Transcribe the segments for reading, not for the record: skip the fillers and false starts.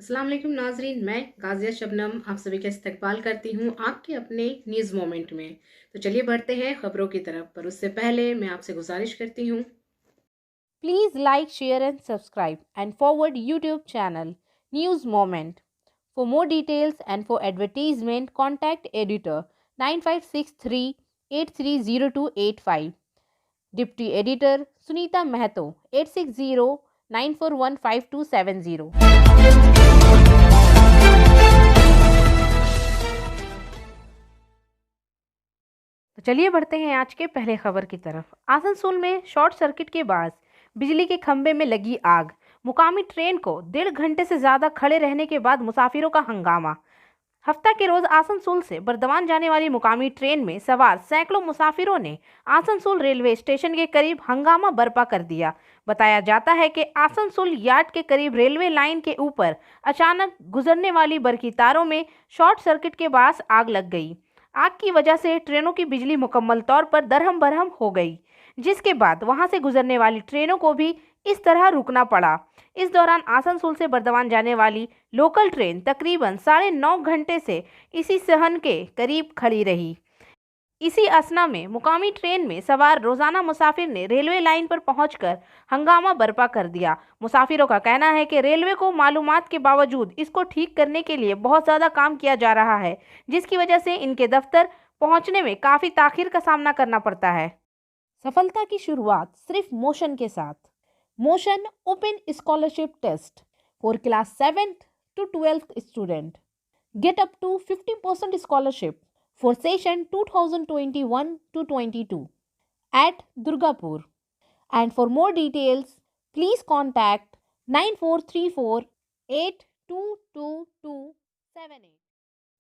अस्सलाम वालेकुम नाजरीन, मैं गाजिया शबनम आप सभी का इस्तकबाल करती हूँ आपके अपने न्यूज़ मोमेंट में। तो चलिए बढ़ते हैं खबरों की तरफ, पर उससे पहले मैं आपसे गुजारिश करती हूँ। Please like, share and subscribe and forward YouTube channel News Moment. For more details and for advertisement contact editor 9563 830285. Deputy Editor Sunita Mahato 860 941 5270. तो चलिए बढ़ते हैं आज के पहले खबर की तरफ। आसनसोल में शॉर्ट सर्किट के बाद बिजली के खंभे में लगी आग। मुकामी ट्रेन को 1.5 घंटे से ज्यादा खड़े रहने के बाद मुसाफिरों का हंगामा। हफ्ता के रोज आसनसोल से बर्दवान जाने वाली मुकामी ट्रेन में सवार सैकड़ों मुसाफिरों ने आसनसोल रेलवे स्टेशन के करीब हंगामा बर्पा कर दिया। बताया जाता है कि आसनसोल यार्ड के करीब रेलवे लाइन के ऊपर अचानक गुजरने वाली बरकी तारों में शॉर्ट सर्किट के बाद आग लग गई। आग की वजह से ट्रेनों की बिजली मुकम्मल तौर पर दरहम बरहम हो गई, जिसके बाद वहां से गुजरने वाली ट्रेनों को भी इस तरह रुकना पड़ा। इस दौरान आसनसोल से बर्दवान जाने वाली लोकल ट्रेन तकरीबन 9.5 घंटे से इसी सहन के करीब खड़ी रही। इसी असना में मुकामी ट्रेन में सवार रोजाना मुसाफिर ने रेलवे लाइन पर पहुंचकर हंगामा बर्पा कर दिया। मुसाफिरों का कहना है कि रेलवे को मालूमात के बावजूद इसको ठीक करने के लिए बहुत ज़्यादा काम किया जा रहा है, जिसकी वजह से इनके दफ्तर पहुंचने में काफ़ी ताखिर का सामना करना पड़ता है। सफलता की शुरुआत सिर्फ मोशन के साथ। Motion open scholarship test for class 7th to 12th student get up to 50% scholarship for session 2021 to 22 at Durgapur. And for more details, please contact 9434 822278.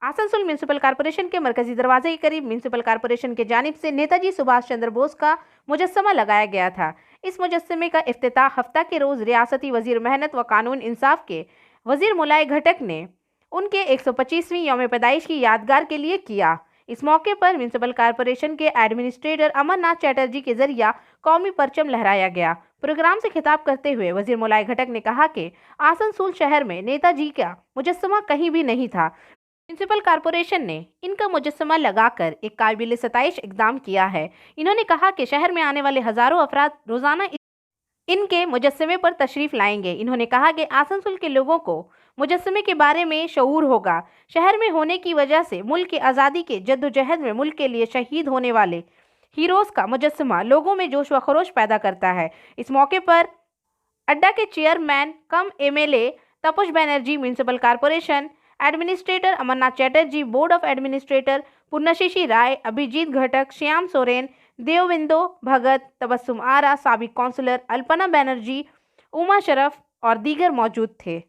Asansol municipal corporation के मरकजी दरवाजे के करीब म्यूनिसिपल कॉरपोरेशन के जानिब से नेताजी सुभाष चंद्र बोस का मुजस्समा लगाया गया था। इस मुजस्समे का इफ्तिताह हफ्ता के रोज रियासती वजीर मेहनत व कानून इंसाफ के वजीर मुलाई घटक ने उनके 125वीं यौम पैदाइश की यादगार के लिए किया। इस मौके पर म्यूनिसिपल कॉरपोरेशन के एडमिनिस्ट्रेटर अमरनाथ चैटर्जी के जरिए कौमी परचम लहराया गया। प्रोग्राम से खिताब करते हुए वजीर मुलाई घटक ने कहा कि आसनसोल शहर में नेताजी का मुजस्समा कहीं भी नहीं था। म्यूनिसिपल कॉरपोरेशन ने इनका मुजस्समा लगाकर एक काबिल सताइश इकदाम किया है। इन्होंने कहा कि शहर में आने वाले हजारों अफराद रोजाना इनके मुजस्समे पर तशरीफ लाएंगे। इन्होंने कहा कि आसनसोल के लोगों को मुजस्समे के बारे में शऊर होगा। शहर में होने की वजह से मुल्क की आज़ादी के जद्दोजहद में मुल्क के लिए शहीद होने वाले हीरोज का मुजस्समा लोगों में जोश व खरोश पैदा करता है। इस मौके पर अड्डा के chairman cum MLA Tapas Banerjee, municipal corporation administrator Amarnath Chatterjee, board of administrator Purnashashi Roy, Abhijit Ghatak, Shyam Soren, Devbindo Bhagat, Tabassum Ara, साबिक काउंसलर अल्पना बनर्जी, उमा शरफ और दीगर मौजूद थे।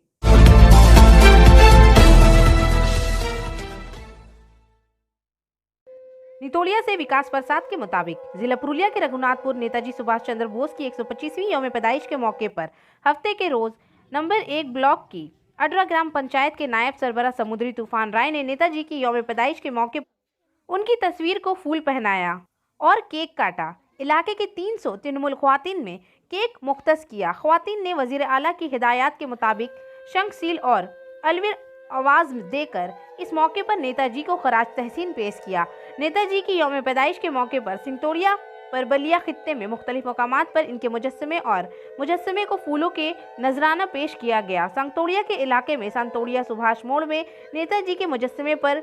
नितोलिया से विकास प्रसाद के मुताबिक जिला पुरुलिया के रघुनाथपुर नेताजी सुभाष चंद्र बोस की 125वीं यौम पैदाइश के मौके पर हफ्ते के रोज नंबर 1 ब्लॉक की अडरा ग्राम पंचायत के नायब सरबरा समुद्री तूफान राय ने नेताजी की यौम पैदाइश के मौके पर उनकी तस्वीर को फूल पहनाया और केक काटा। इलाके के 300 तृणमूल ख्वातीन में केक मुख्तस किया। ख्वातीन ने वजीर आला की हिदायत के मुताबिक शंखसील और अलविर आवाज़ देकर इस मौके पर नेताजी को खराज तहसीन पेश किया। नेताजी की यौम पैदाइश के मौके पर सिंगतोड़िया पर बलिया खित्ते में मुख्तलिफ मकामात पर इनके मुजस्समे और मुजस्समे को फूलों के नजराना पेश किया गया। संगतोड़िया के इलाके में संतोड़िया सुभाष मोड़ में नेताजी के मुजस्समे पर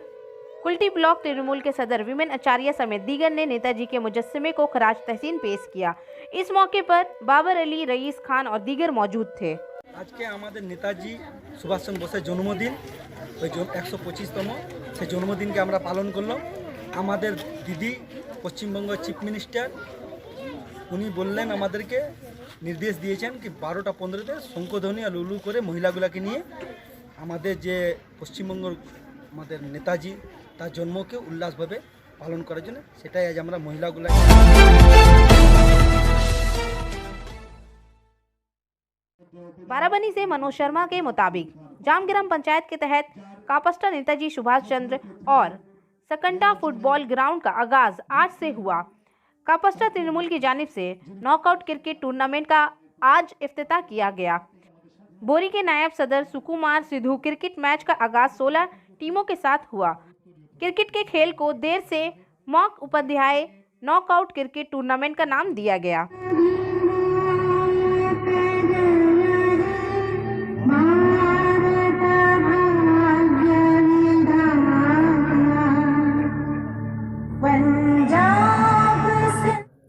कुल्टी ब्लॉक तृणमूल के सदर विमेन आचार्य समेत दीगर ने नेताजी के मुजस्समे को खराज तहसीन पेश किया। इस मौके पर बाबर अली, रईस खान और दीगर मौजूद थे। आज के हमारे नेताजी सुभाष चंद्र बोसेर जन्मदिन, ওই 125তম সেই জন্মদিনকে আমরা পালন করলাম। আমাদের দিদি পশ্চিমবঙ্গের চিফ মিনিস্টার উনি বললেন, আমাদেরকে নির্দেশ দিয়েছেন কি 12টা 15তে শঙ্খধ্বনি আর লুলু করে মহিলাগুলোকে নিয়ে আমাদের যে পশ্চিমবঙ্গের আমাদের নেতাজি তার জন্মকে উল্লাসভাবে পালন করার জন্য, সেটাই আজ আমরা মহিলাগুলো। बाराबनी से मनोज शर्मा के मुताबिक जामग्राम पंचायत के तहत कापस्टा नेताजी सुभाष चंद्र और सकंटा फुटबॉल ग्राउंड का आगाज आज से हुआ। कापस्टा तृणमूल की जानिब से नॉकआउट क्रिकेट टूर्नामेंट का आज इफ्तिताह किया गया। बोरी के नायब सदर सुकुमार सिद्धू क्रिकेट मैच का आगाज 16 टीमों के साथ हुआ। क्रिकेट के खेल को देर से मॉक उपाध्याय नॉकआउट क्रिकेट टूर्नामेंट का नाम दिया गया।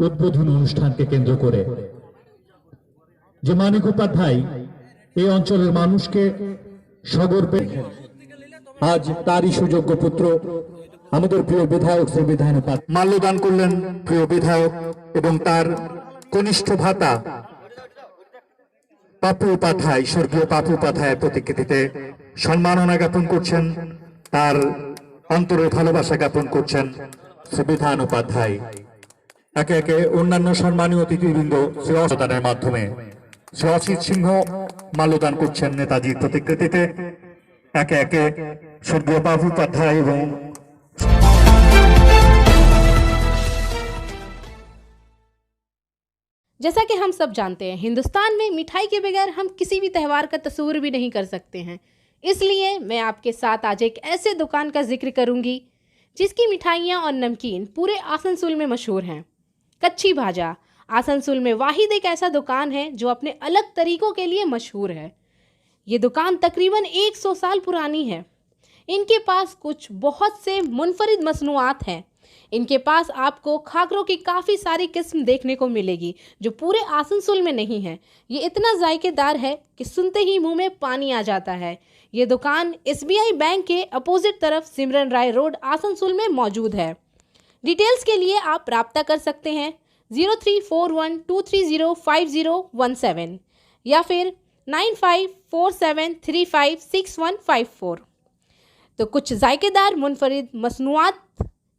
উদ্বোধন অনুষ্ঠানকে কেন্দ্র করে যে মানিক উপাধ্যায় এই অঞ্চলের মানুষকে সগর্বে আজ তারই সুযোগ্য পুত্র আমাদের প্রিয় বিধায়ক শ্রী বিধান উপাধ্যায় মাল্যদান করলেন প্রিয় বিধায়ক এবং তার কনিষ্ঠ ভ্রাতা পাপু উপাধ্যায়, স্বর্গীয় পাপু উপাধ্যায়ের প্রতিকৃতিতে সম্মাননা জ্ঞাপন করছেন, তার অন্তরের ভালোবাসা জ্ঞাপন করছেন শ্রী বিধান উপাধ্যায়। একে একে অন্যান্য সম্মানীয় অতিথিবৃন্দ শ্রী অবদানের মাধ্যমে শ্রী অসিত সিংহ মাল্যদান করছেন নেতাজির প্রতিকৃতিতে। একে একে স্বর্গীয় পাপু উপাধ্যায় এবং जैसा कि हम सब जानते हैं, हिंदुस्तान में मिठाई के बगैर हम किसी भी त्यौहार का तस्वीर भी नहीं कर सकते हैं। इसलिए मैं आपके साथ आज एक ऐसे दुकान का जिक्र करूंगी जिसकी मिठाइयाँ और नमकीन पूरे आसनसोल में मशहूर हैं। कच्ची भाजा आसनसोल में वाहिद एक ऐसा दुकान है जो अपने अलग तरीकों के लिए मशहूर है। ये दुकान तकरीबन 100 साल पुरानी है। इनके पास कुछ बहुत से मुनफरिद मसनूआत हैं। इनके पास आपको खाकरों की काफ़ी सारी किस्म देखने को मिलेगी जो पूरे आसनसोल में नहीं है। ये इतना जायकेदार है कि सुनते ही मुंह में पानी आ जाता है। ये दुकान SBI बैंक के अपोजिट तरफ सिमरन राय रोड आसनसोल में मौजूद है। डिटेल्स के लिए आप रब्ता कर सकते हैं 0341230517 या फिर 9547356154। तो कुछ जायकेदार मुनफरिद मसनूआत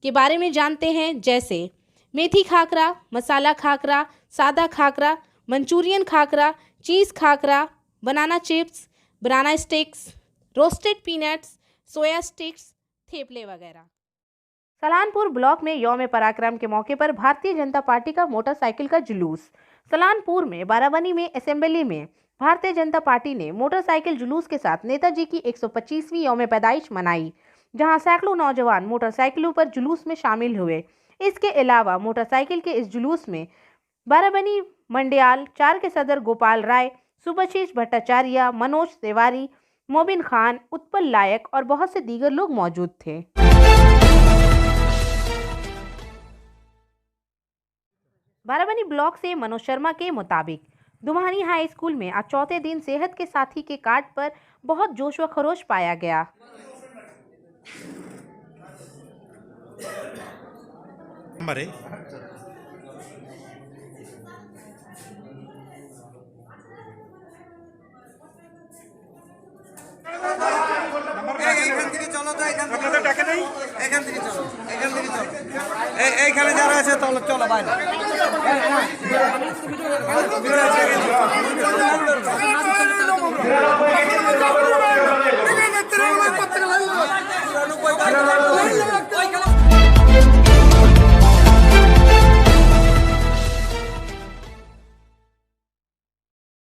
के बारे में जानते हैं, जैसे मेथी खाकरा, मसाला खाकरा, सादा खाकरा, मंचूरियन खाकरा, चीज़ खाकरा, बनाना चिप्स, बनाना स्टिक्स, रोस्टेड पीनट्स, सोया स्टिक्स, थेपले वगैरह। सलानपुर ब्लॉक में यौम पराक्रम के मौके पर भारतीय जनता पार्टी का मोटरसाइकिल का जुलूस। सलानपुर में बाराबनी में असेंबली में भारतीय जनता पार्टी ने मोटरसाइकिल जुलूस के साथ नेताजी की 125वीं यौम पैदाइश मनाई, जहां सैकड़ों नौजवान मोटरसाइकिलों पर जुलूस में शामिल हुए। इसके अलावा मोटरसाइकिल के इस जुलूस में बाराबनी मंडियाल 4 के सदर गोपाल राय, सुभाशीष भट्टाचार्य, मनोज तिवारी, मोबिन खान, उत्पल लायक और बहुत से दीगर लोग मौजूद थे। बाराबनी ब्लॉक से मनोज शर्मा के मुताबिक दुम्हानी हाई स्कूल में आज चौथे दिन सेहत के साथी के कार्ड पर बहुत जोश व खरोश पाया गया। এইখানে যারা আছে চলো চলো বাইরে।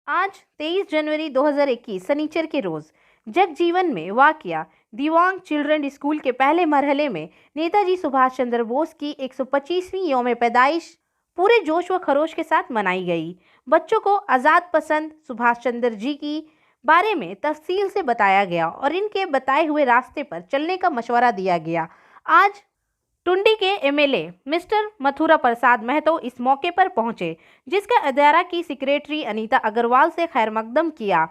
आज 23 जनवरी 2021 शनिचर के रोज जगजीवन में वाकया दिवांग चिल्ड्रन स्कूल के पहले मरहले में नेताजी सुभाष चंद्र बोस की 125वीं यौम पैदाइश पूरे जोश व खरोश के साथ मनाई गई। बच्चों को आज़ाद पसंद सुभाष चंद्र जी की बारे में तफसील से बताया गया और इनके बताए हुए रास्ते पर चलने का मशवरा दिया गया। आज टुंडी के MLA मिस्टर मथुरा प्रसाद महतो इस मौके पर पहुंचे, जिसका अदारा की सेक्रेटरी अनीता अग्रवाल से खैर मकदम किया।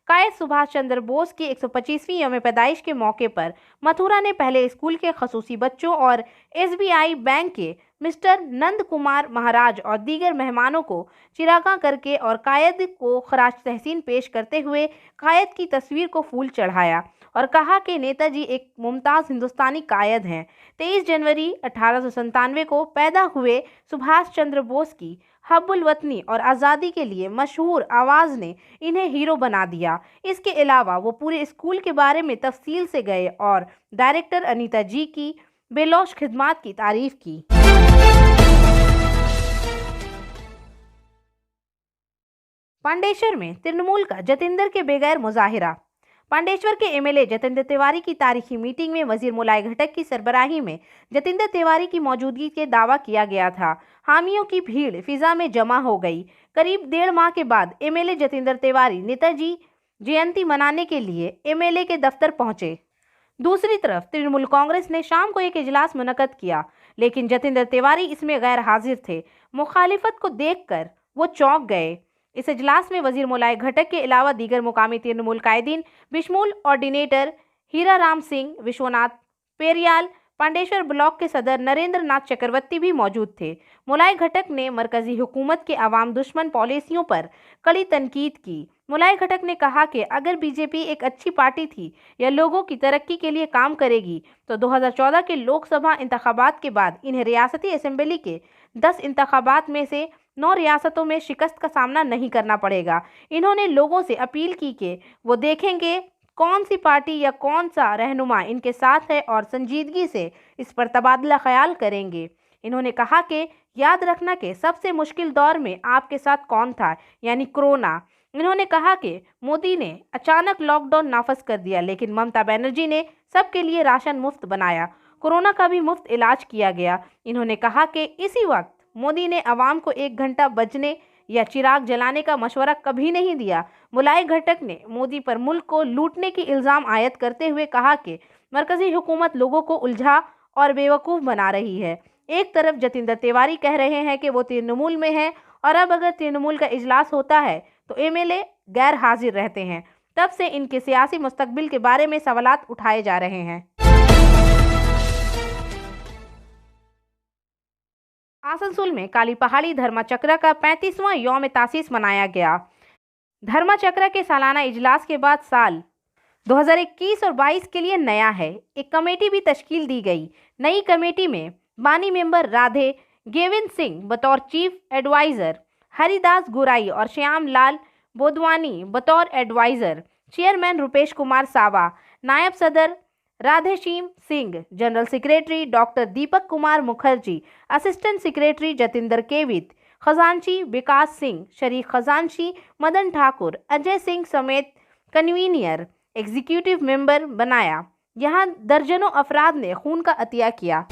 कायद सुभाष चंद्र बोस की 125वीं यौम पैदाइश के मौके पर मथुरा ने पहले स्कूल के खसूसी बच्चों और SBI बैंक के मिस्टर नंद कुमार महाराज और दीगर मेहमानों को चिरागा करके और कायद को खराज तहसीन पेश करते हुए कायद की तस्वीर को फूल चढ़ाया और कहा कि नेताजी एक मुमताज़ हिंदुस्तानी कायद हैं। 23 जनवरी 1897 को पैदा हुए सुभाष चंद्र बोस की हब्बुल वतनी और आज़ादी के लिए मशहूर आवाज़ ने इन्हें हीरो बना दिया। इसके अलावा वो पूरे स्कूल के बारे में तफसील से गए और डायरेक्टर अनीता जी की बेलौश खिदमात की तारीफ़ की। पांडेश्वर में तृणमूल का जतिंदर के बगैर मुजाहिरा। पांडेश्वर के एमएलए जतिंदर तिवारी की तारीखी मीटिंग में वजीर मुलाय घटक की सरबराही में जतिंदर तिवारी की मौजूदगी के दावा किया गया था। हामियों की भीड़ फिजा में जमा हो गई। करीब 1.5 माह के बाद एमएलए जतिंदर तिवारी नेताजी जयंती मनाने के लिए एमएलए के दफ्तर पहुंचे। दूसरी तरफ तृणमूल कांग्रेस ने शाम को एक इजलास मुनक्कद किया, लेकिन जतिंदर तिवारी इसमें गैर हाजिर थे। मुखालिफत को देखकर वो चौंक गए। इस इजलास में वजीर मुलाय घटक के अलावा दीगर मुकामी तृणमूल कायदीन बिशमूल ऑर्डिनेटर हीरा राम सिंह, विश्वनाथ पेरियाल, पांडेश्वर ब्लॉक के सदर नरेंद्र नाथ चक्रवर्ती भी मौजूद थे। मुलाय घटक ने मरकजी हुकूमत के अवाम दुश्मन पॉलिसियों पर कड़ी तनकीद की। मुलाय घटक ने कहा कि अगर बीजेपी एक अच्छी पार्टी थी या लोगों की तरक्की के लिए काम करेगी तो 2014 के लोकसभा इंतखाबात के बाद इन्हें रियासती असेंबली के 10 इंतखाबात में से 9 रियासतों में शिकस्त का सामना नहीं करना पड़ेगा। इन्होंने लोगों से अपील की कि वो देखेंगे कौन सी पार्टी या कौन सा रहनुमा इनके साथ है और संजीदगी से इस पर तबादला ख्याल करेंगे। इन्होंने कहा कि याद रखना कि सबसे मुश्किल दौर में आपके साथ कौन था, यानी कोरोना। इन्होंने कहा कि मोदी ने अचानक लॉकडाउन नाफज कर दिया, लेकिन ममता बनर्जी ने सबके लिए राशन मुफ्त बनाया। कोरोना का भी मुफ्त इलाज किया गया। इन्होंने कहा कि इसी वक्त मोदी ने आवाम को 1 घंटा बचने या चिराग जलाने का मशवरा कभी नहीं दिया। मुलाय घटक ने मोदी पर मुल्क को लूटने की इल्ज़ाम आयद करते हुए कहा कि मरकजी हुकूमत लोगों को उलझा और बेवकूफ़ बना रही है। एक तरफ जतिंदर तिवारी कह रहे हैं कि वो तृणमूल में है और अब अगर तृणमूल का इजलास होता है तो एमएलए गैर हाजिर रहते हैं। तब से इनके सियासी मुस्तकबिल के बारे में सवालात उठाए जा रहे हैं। आसनसोल में काली पहाड़ी धर्मा चक्र का 35वां यौम तासीस मनाया गया। धर्मा चक्र के सालाना इजलास के बाद साल 2021 और 22 के लिए नया है। एक कमेटी भी तश्कील दी गई। नई कमेटी में बानी मेंबर राधे गेविंद सिंह बतौर चीफ एडवाइज़र, हरिदास गुराई और श्याम लाल बोधवानी बतौर एडवाइज़र, चेयरमैन रुपेश कुमार सावा, नायब सदर Radheshyam Singh, general secretary doctor Deepak Kumar Mukherjee, assistant secretary Jatinder Kevit, खजांची विकास सिंह, शरीक खजांची मदन ठाकुर, अजय सिंह समेत कन्वीनियर एग्जीक्यूटिव मेंबर बनाया। यहाँ दर्जनों अफराद ने खून का अतिया किया।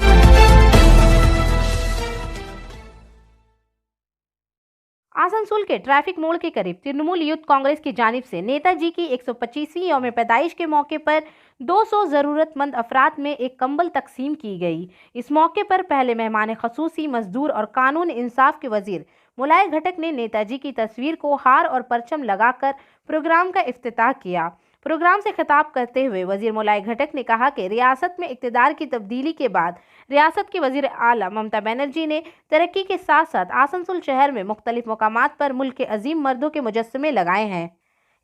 आसनसोल के ट्रैफिक मोड़ के करीब तृणमूल यूथ कांग्रेस की जानिब से नेताजी की 125वीं यौम पैदाइश के मौके पर 200 ज़रूरतमंद अफराद में एक कंबल तकसीम की गई। इस मौके पर पहले मेहमान खसूसी मजदूर और कानून इंसाफ के वजीर मुलाय घटक ने नेताजी की तस्वीर को हार और परचम लगाकर प्रोग्राम का इफ्तिताह किया। प्रोग्राम से खिताब करते हुए वजीर मुलाय घटक ने कहा कि रियासत में इक़्तिदार की तब्दीली के बाद रियासत की वजीर आला ममता बनर्जी ने तरक्की के साथ साथ आसनसोल शहर में मुख्तलिफ मकामात पर मुल्क के अजीम मर्दों के मुजस्समे लगाए हैं।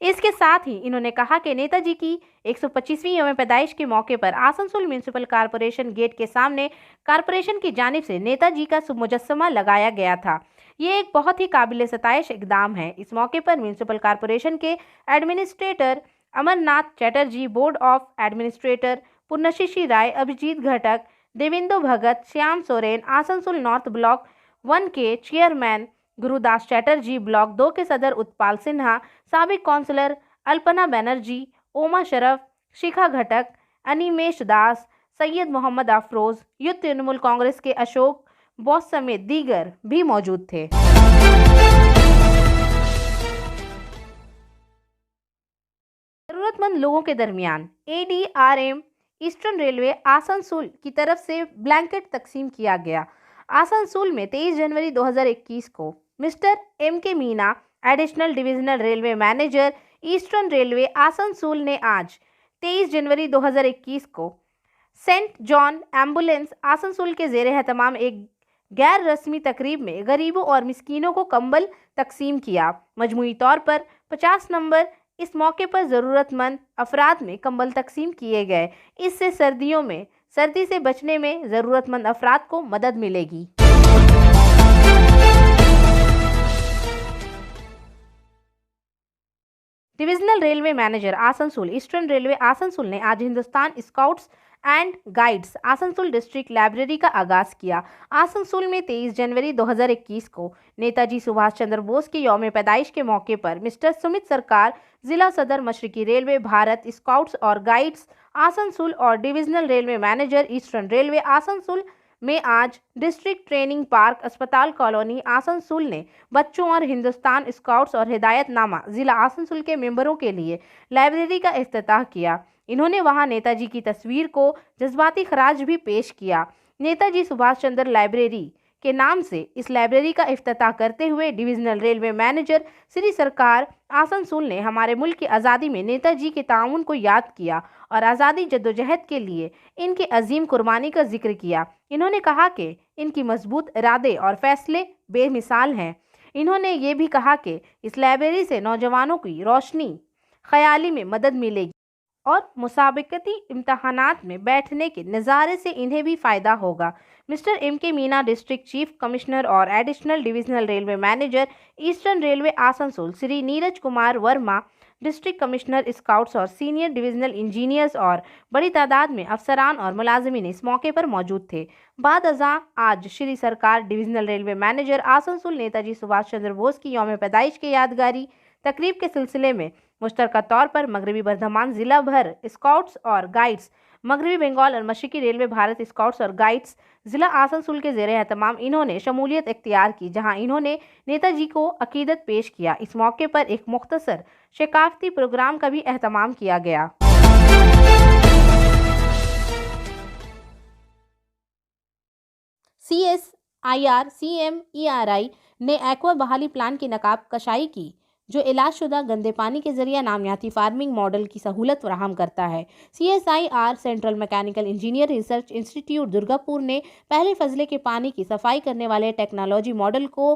इसके साथ ही इन्होंने कहा कि नेताजी की 125वीं यौम पैदाइश के मौके पर आसनसोल म्यूनसिपल कॉरपोरेशन गेट के सामने कॉरपोरेशन की जानिब से नेताजी का मुजस्समा लगाया गया था। ये एक बहुत ही काबिल सताइश इकदाम है। इस मौके पर म्यूनसिपल कॉरपोरेशन के administrator Amarnath Chatterjee, board of administrator Purnashashi Roy, Abhijit Ghatak, Debendu Bhagat, Shyam Soren, Asansol north block 1 के चेयरमैन गुरुदास चैटर्जी, ब्लॉक 2 के सदर उत्पाल सिन्हा, साबिक काउंसलर अल्पना बनर्जी, ओमा शरफ, शिखा घटक, अनिमेश दास, सैयद मोहम्मद अफरोज, यूथ तृणमूल कांग्रेस के अशोक बॉस समेत दीगर भी मौजूद थे। जरूरतमंद लोगों के दरमियान ADRM ईस्टर्न रेलवे आसनसोल की तरफ से ब्लैंकेट तकसीम किया गया। आसनसोल में 23 जनवरी 2021 को mister MK Meena, additional divisional railway manager eastern railway Asansol ने आज 23 जनवरी 2021 को सेंट जॉन एम्बुलेंस आसनसोल के ज़ेरे एहतमाम एक गैर रस्मी तकरीब में गरीबों और मिस्कीनों को कंबल तकसीम किया। मजमूई तौर पर 50 नंबर इस मौके पर ज़रूरतमंद अफराद में कंबल तकसीम किए गए। इससे सर्दियों में सर्दी से बचने में ज़रूरतमंद अफराद को मदद मिलेगी। Divisional railway manager Asansol eastern railway Asansol ने आज Hindustan scouts and guides Asansol district library का आगाज़ किया। आसनसोल में 23 जनवरी 2021 को नेताजी सुभाष चंद्र बोस के यौम पैदाइश के मौके पर मिस्टर सुमित सरकार, जिला सदर मशरकी रेलवे भारत स्काउट्स और गाइड्स आसनसोल और divisional railway manager eastern railway Asansol में आज डिस्ट्रिक्ट ट्रेनिंग पार्क अस्पताल कॉलोनी आसनसोल ने बच्चों और हिंदुस्तान स्काउट्स और हिदायतनामा जिला आसनसोल के मेंबरों के लिए लाइब्रेरी का इफ्तिताह किया। इन्होंने वहां नेताजी की तस्वीर को जज्बाती खराज भी पेश किया। नेताजी सुभाष चंद्र लाइब्रेरी के नाम से इस लाइब्रेरी का इफ्तिताह करते हुए डिविजनल रेलवे मैनेजर श्री सरकार आसनसोल ने हमारे मुल्क की आज़ादी में नेताजी के ताउन को याद किया और आज़ादी जद्दोजहद के लिए इनकी अजीम कुर्बानी का जिक्र किया। इन्होंने कहा कि इनकी मजबूत इरादे और फैसले बेमिसाल हैं। इन्होंने ये भी कहा कि इस लाइब्रेरी से नौजवानों की रोशनी ख्याली में मदद मिलेगी और मुसाबिकती इम्तहानात में बैठने के नज़ारे से इन्हें भी फ़ायदा होगा। Mister M.K. Meena district chief commissioner और additional divisional railway manager eastern railway Asansol, Shri Neeraj Kumar Verma district commissioner scouts और सीनियर डिविजनल इंजीनियर्स और बड़ी तादाद में अफसरान और मुलाजिमीन इस मौके पर मौजूद थे। बाद अज़ां आज Shri Sarkar divisional railway manager Asansol Netaji Subhash Chandra Bose की यौम पैदाइश के यादगारी तकरीब के सिलसिले में मुश्तरका तौर पर मगरबी बर्धमान ज़िला भर स्काउट्स और गाइड्स, मगरबी बंगाल और मशरकी रेलवे भारत स्काउट्स और गाइड्स ज़िला आसनसोल के ज़ेरे एहतमाम इन्होंने शमूलियत इख्तियार की, जहां इन्होंने नेताजी को अकीदत पेश किया। इस मौके पर एक मुख्तसर शकाफती प्रोग्राम का भी एहतमाम किया गया। CSIR CMERI ने एक्वा बहाली प्लान की नकाब कशाई की, जो इलाजशुदा गंदे पानी के जरिए नामियाती फार्मिंग मॉडल की सहूलत फराहम करता है। CSIR central mechanical engineer research institute Durgapur ने पहले फजले के पानी की सफाई करने वाले टेक्नोलॉजी मॉडल को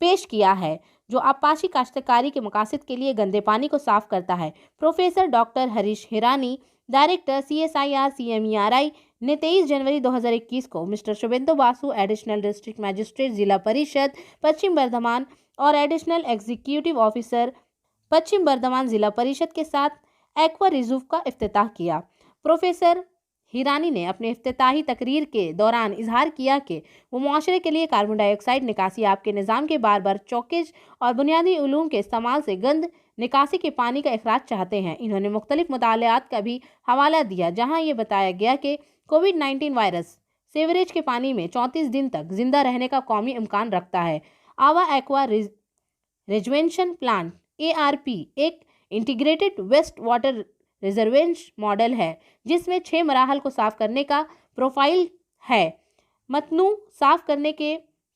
पेश किया है, जो आबपाशी काश्तकारी के मकासद के लिए गंदे पानी को साफ करता है। Professor doctor Harish Hirani, director CSIR CMERI ने 23 जनवरी 2021 को mister Shubhendu Basu, additional district magistrate Zilla Parishad Paschim Bardhaman और additional executive officer Paschim Bardhaman Zilla Parishad के साथ एक्वा रिजर्व का इफ्तिताह किया। प्रोफेसर हिरानी ने अपने इफ्तिताही तकरीर के दौरान इजहार किया कि वो मुआशरे के लिए कार्बन डाइऑक्साइड निकासी आपके निज़ाम के बार बार चौकेज और बुनियादी उलूम के इस्तेमाल से गंद निकासी के पानी का अखराज चाहते हैं। इन्होंने मुख्तलिफ मुतालियात का भी हवाला दिया, जहाँ ये बताया गया कि कोविड-19 वायरस सीवरेज के पानी में 34 दिन तक जिंदा रहने का कौमी इम्कान रखता है। Aava aqua reservation plan ARP एक integrated waste water reservation model है, जिसमें 6 मराहल को साफ करने का प्रोफाइल है। मतनू साफ करने के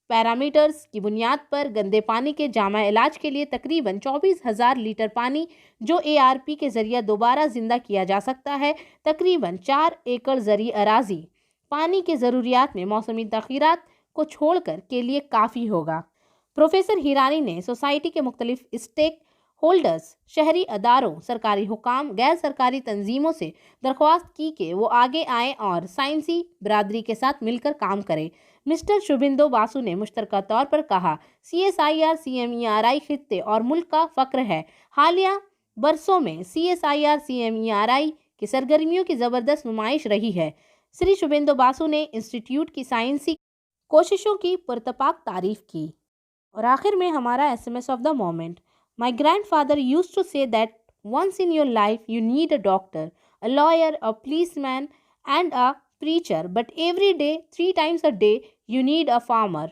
पैरामीटर्स की बुनियाद पर गंदे पानी के जामा इलाज के लिए तकरीबन 24,000 लीटर पानी, जो ARP के जरिए दोबारा जिंदा किया जा सकता है, तकरीबन 4 एकड़ ज़री अराजी पानी के ज़रूरियात में मौसमी तग़यीरात को छोड़कर के लिए काफ़ी होगा। प्रोफेसर हिरानी ने सोसाइटी के मुख्तलिफ स्टेक होल्डर्स, शहरी अदारों, सरकारी हुकाम, गैर सरकारी तंजीमों से दरख्वास्त की कि वो आगे आएँ और साइंसी बरादरी के साथ मिलकर काम करें। मिस्टर शुभेंदु बासु ने मुश्तरका तौर पर कहा, CSIR CMERI खित्ते और मुल्क का फ़ख्र है। हालिया बरसों में CSIR CMERI की सरगर्मियों की ज़बरदस्त नुमाइश रही है। श्री शुभेंदु बासु ने इंस्टीट्यूट की साइंसी कोशिशों की पुरतपाक तारीफ की। और आखिर में हमारा SMS of the moment. My grandfather used to say that once in your life you need a doctor, a lawyer, a policeman and a preacher, but every day, 3 times a day, you need a farmer.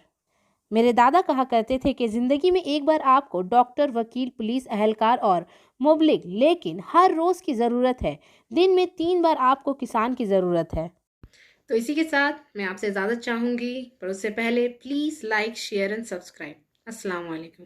मेरे दादा कहा करते थे कि ज़िंदगी में एक बार आपको डॉक्टर, वकील, पुलिस एहलकार और मुबलिग, लेकिन हर रोज़ की ज़रूरत है। दिन में 3 बार आपको किसान की ज़रूरत है। तो इसी के साथ मैं आपसे इजाज़त चाहूँगी, पर उससे पहले please like, share and subscribe. अस्सलाम वालेकुम।